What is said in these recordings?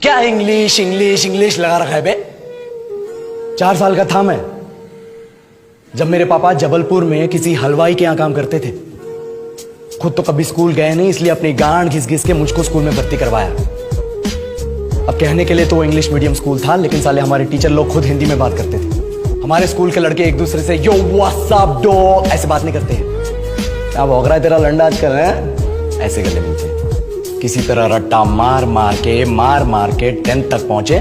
क्या English English English लगा रखा है बे। 4 साल का था मैं जब मेरे पापा जबलपुर में किसी हलवाई के यहां काम करते थे। खुद तो कभी स्कूल गए नहीं, इसलिए अपनी गांड घिस घिस के मुझको स्कूल में भर्ती करवाया। अब कहने के लिए तो वो इंग्लिश मीडियम स्कूल था, लेकिन साले हमारे टीचर लोग खुद हिंदी में बात करते थे। हमारे स्कूल के लड़के एक दूसरे से यो व्हाट्स अप डॉग ऐसे बात नहीं करते हैं। क्या भौंक रहा है तेरा लंडा आजकल है? ऐसे गले मिलते। किसी तरह रट्टा मार मार के 10th तक पहुंचे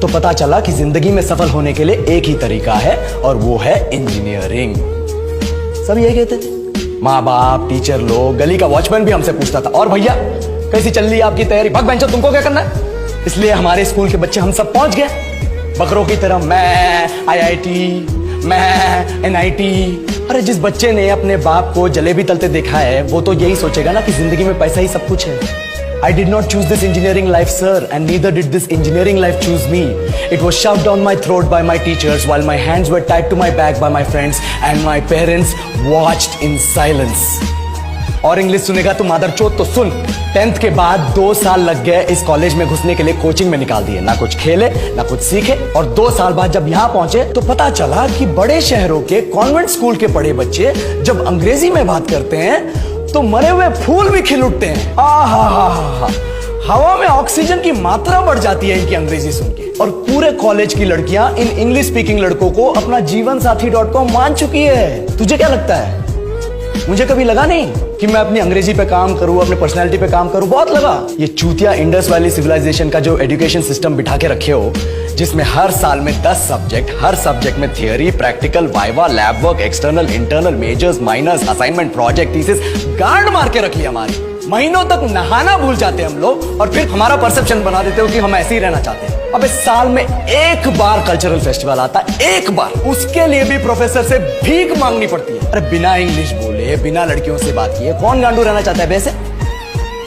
तो पता चला कि जिंदगी में सफल होने के लिए एक ही तरीका है और वो है इंजीनियरिंग। सब यही कहते थे, माँ बाप, टीचर लोग, गली का वॉचमैन भी हमसे पूछता था, और भैया कैसी चल रही है आपकी तैयारी? भग बेंचो, तुमको क्या करना है? इसलिए हमारे स्कूल के बच्चे हम सब पहुंच गए बकरों की तरह। मैं IIT, मैं NIT। अरे जिस बच्चे ने अपने बाप को जलेबी तलते देखा है वो तो यही सोचेगा ना कि जिंदगी में पैसा ही सब कुछ है। I did not choose this engineering life, sir, and neither did this engineering life choose me. It was shoved down my throat by my teachers while my hands were tied to my back by my friends and my parents watched in silence. और English सुनेगा तो मादरचोद तो सुन। 10th के बाद 2 साल लग गए इस कॉलेज में घुसने के लिए, कोचिंग में निकाल दिए। ना कुछ खेले ना कुछ सीखे, और 2 साल बाद जब यहाँ पहुंचे तो पता चला कि बड़े शहरों के कॉन्वेंट स्कूल के पढ़े बच्चे जब अंग्रेजी में बात करते हैं तो मरे हुए फूल भी खिल उठते हैं। आहा, हवा में ऑक्सीजन की मात्रा बढ़ जाती है इनकी अंग्रेजी सुन के। और पूरे कॉलेज की लड़कियां इन इंग्लिश स्पीकिंग लड़कों को अपना जीवन साथी .com मान चुकी है। तुझे क्या लगता है? मुझे कभी लगा नहीं कि मैं अपनी अंग्रेजी पे काम करूं, अपने पर्सनैलिटी पे काम करूं। बहुत लगा। ये चूतिया इंडस वैली सिविलाइजेशन का जो एजुकेशन सिस्टम बिठा के रखे हो, जिसमें हर साल में 10 सब्जेक्ट, हर सब्जेक्ट में theory, practical, viva, lab work, external, internal, majors, minors, assignment, project, thesis, गांड मार के रख लिया हमारी। महीनों तक नहाना भूल जाते हैं हम लोग और फिर हमारा परसेप्शन बना देते हो कि हम ऐसे ही रहना चाहते हैं। अब इस साल में 1 बार कल्चरल फेस्टिवल आता है, 1 बार, उसके लिए भी प्रोफेसर से भीख मांगनी पड़ती है। अरे बिना इंग्लिश बोले, बिना लड़कियों से बात किए कौन गांडू रहना चाहता है वैसे?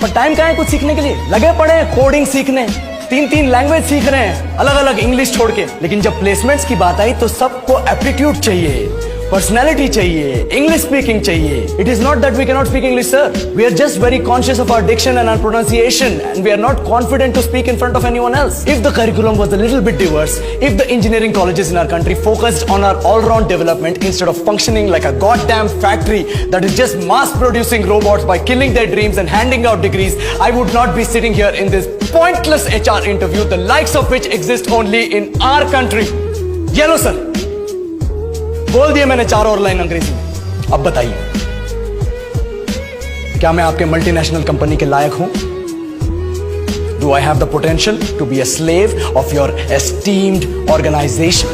पर टाइम कहाँ है कुछ सीखने के लिए? लगे पड़े हैं कोडिंग सीखने, 3 लैंग्वेज सीख रहे हैं अलग अलग इंग्लिश छोड़ के। लेकिन जब प्लेसमेंट्स की बात आई तो सबको एप्टीट्यूड चाहिए, पर्सनैलिटी चाहिए, इंग्लिश स्पीकिंग चाहिए। It is not that we can not speak English, sir. We are just very conscious of our diction and our pronunciation and we are not confident to speak in front of anyone else. If the curriculum was a little bit diverse, if the engineering colleges in our country focused on our all-round development instead of functioning like a goddamn factory that is just mass producing robots by killing their dreams and handing out degrees, I would not be sitting here in this pointless HR interview, the likes of which exist only in our country. ये लो sir, बोल दिए मैंने 4 और line अंग्रेजी में। अब बताइए, क्या मैं आपके मल्टीनेशनल कंपनी के लायक हूं? Do I have the potential to be a slave of your esteemed organization?